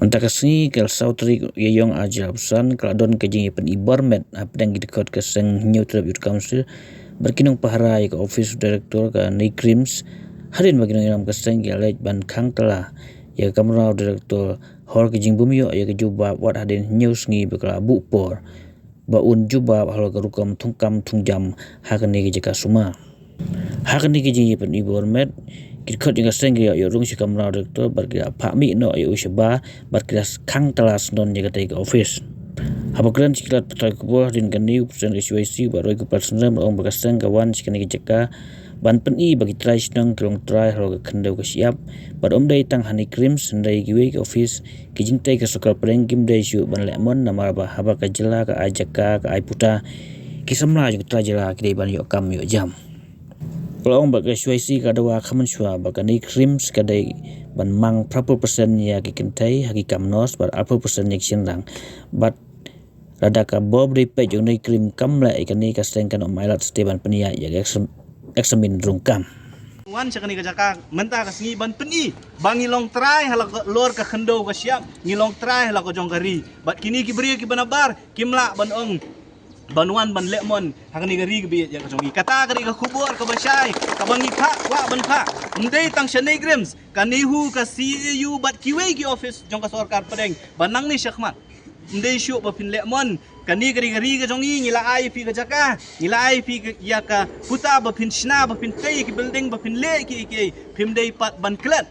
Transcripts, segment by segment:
Mentakasngi kel sautri yeyong ajar pesan keladon kejing pen ibarmet apdang gidekot keseng new trap youth council berkinong pahara ke office director ke Negrims harin baginong ilam keseng gelej ban khang telah ya kamera director hor kejing bumio ya ke jubab wat hadin news ngi bekala bu por baun jubab hal ke rukam tungkam tungjam hakani ke jeka suma hakani kejing pen ibarmet kikot yang keseng ya rung si kamera director berkira pak mi no ya usba berkira khang telas non jaga ke office habakran sikilat petai kubur din kani persen SYC baru ke personal orang berkeseng kawan sikani ke jeka ban peni bagi try senang kelong try hal ke kendau ke siap bar dai tang hani creams ndai giwe ke office kijing tai ke sokal pereng kim dai syu ban lemon nama ba haba ke jela ke ajaka ke aiputa kisamla ju try jela ke dai ban yo kam yo jam kalau orang bagai SYC kadawa kaman shua bagani creams kadai ban mang proper persen ya ki kentai haki kamnos bar apa persen yak sinrang but rada ka bob ri pe jong nei cream kamla ikani ka stengkan omailat steban penia ya eksamin rungkam wan sakani ka jaka menta ka singi ban peni bangi long try hala lor ka khendo ka siap ngilong try hala ko jong gari bat kini ki beri ki banabar kimla ban ong banwan ban lemon hakani gari bi ya kajongi kata kari ka kubur ka basai ka bangi pha wa ban pha ndei tang shanei grams ka nehu ka CAU bat kiwe ki office jong ka sarkar padeng banang ni shakhmat ndei shu ba pin lemon kani gari ka jongi ngila ai fi ka jaka ngila ai fi ya ka puta ba pin shna ba pin tei ki building ba pin le ki pim dei pat ban klat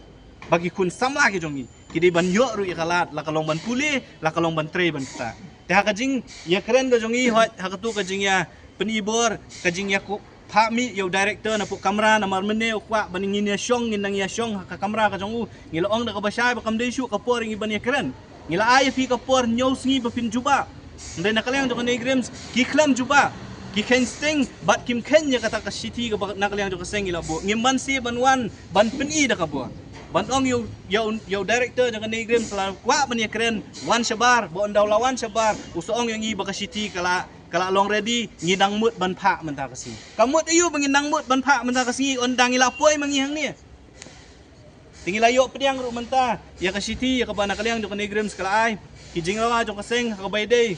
bagi kun samla ki jongi ki dei ban yo ru ikalat la kalong ban puli la kalong ban trei ban kata dah kajing ya keren ka jongi hot hakatu kajing ya penibor kajing ya ku phami yo director na pu kamera na marmene kwa baningin ya syong nginang ya syong ka kamera ka jongu ngilong da ka basai ba kamdei shu ka por ngi ban ya keren ngila ai fi ka por nyos ngi ba pin juba ndai na kalyang ka Negrims ki khlam juba ki ken sting bat kim ken ya kata ka city ka na kalyang ka seng ila bu ngimban si banwan ban peni da ka bu bantong yo director jangan Negrims selalu kuat meni keren wan sabar bo ndau lawan sabar usoong yang i baka city kala long ready ngidang mut ban pha menta kasi kamut ayu bangindang mut ban pha menta kasi ondang ila poi mangihang ni tingila yo pediang ru menta ya ka city ya ka bana kalyang jangan Negrims kala ai kijing lawa jo kaseng ka bay day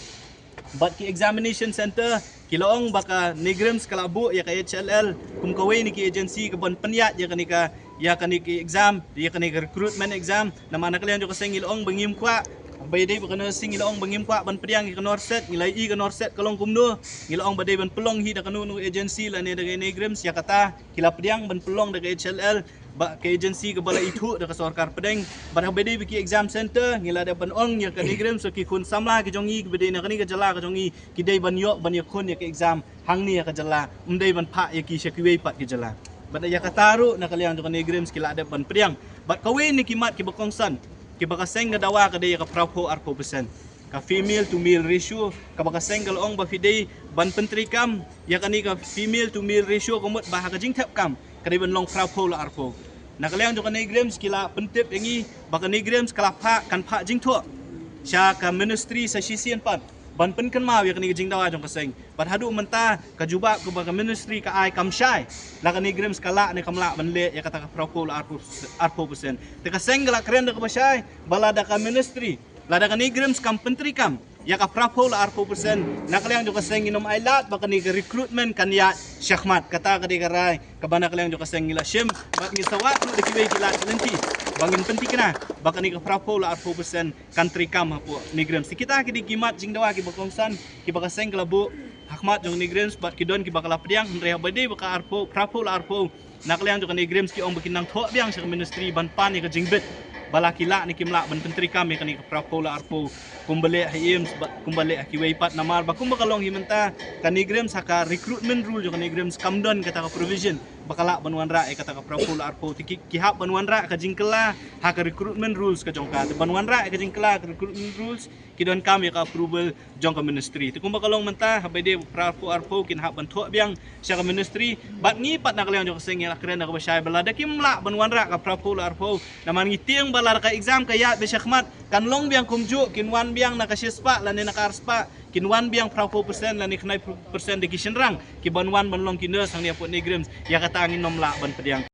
bat ki examination center kiloong baka Negrims kala bu ya ka HLL kum kawai ni ki agency ka ban panyat ya kanika ya kani ki exam ya kani recruitment exam nama anak kalian juga sing ilong bangim kwa bayde bakana sing ilong bangim kwa ban priang ki norset ngilai i ka norset kalong kumno ngilong bade ban pelong hi da kanu agency la ne daga Negrims ya kata kila priang ban pelong daga HLL ba ke agency ka bala itu daga sarkar pedeng ban bade ki exam center ngila da ban ong ya ka Negrims so ki kun samla ki jongi bade na kani ka jala ka jongi ki dei ban yo ban ya kun ya ka exam hang ni ya ka jala umdei ban pha ya ki shakiwe pat ki jala bada ya kataru na kalyang jong Negrims kila ada ban priang bat kawin ni kimat ki bakongsan ki bakaseng na dawa ka day ka prapo arpo percent ka female to male ratio ka bakaseng galong ba fidei ban pentri kam ya kani ka female to male ratio kumot ba ka jing tap kam ka day ban long prapo la arpo na kalyang jong Negrims kila pentip yangi baka Negrims kala pha kan pha jing tho sya ka ministry sa sisian pat ban pen kan mau ya kani jing dawa jong kaseng ban hadu menta ka juba ku baga ministry ka ai kam syai la kani Negrims kala ne kamla ban le ya kata ka prapo la arpo persen te ka sengla keren da ka basai bala da ka ministry la da kani Negrims kam pentri kam ya ka prapo la arpo persen na kalyang jong kaseng inom ailat ba kani recruitment kan ya shakhmat kata ka di karai ka bana kalyang jong kaseng ila shim ba ngi sawat no de kiwe kila nanti bangin penting kena baka ni ka prapo la arpo persen country kam hapo Negrims kita ki di kimat jing dawa ki bakongsan ki baka seng kelabu hakmat jong Negrims bat ki don ki baka lapdiang reha bade baka arpo prapo la arpo nakliang jong Negrims ki ong bakinang tho biang sa ministry ban pan ni ka jingbet balakila ni kimla ban pentri kami kani ka prapo la arpo kumbale hayim kumbale ki weipat namar ba kumbakalong himenta ka Negrims haka recruitment rule jong Negrims kamdon kata ka provision bakala banuan ra kata ka prapo la arpo kihap banuan ra ka jingkela haka recruitment rules ka jong ka banuan ra ka jingkela ka recruitment rules kidon kami ka approval jong ka ministry ti kumbakalong menta habede prapo arpo kinhap ban tho biang sa ka ministry bat ngipat nakaliang jong sing akren ka basay balada kimla banuan ra ka prapo la arpo naman ngitiang balar ka exam kaya be syakmat kanlong biang kumju kinwan biang nakasispa lani nakarspa kinwan biang prapo persen lani knai persen de kishenrang ki banwan banlong kinos ang niya po Negrims ya kata angin nomla ban pediang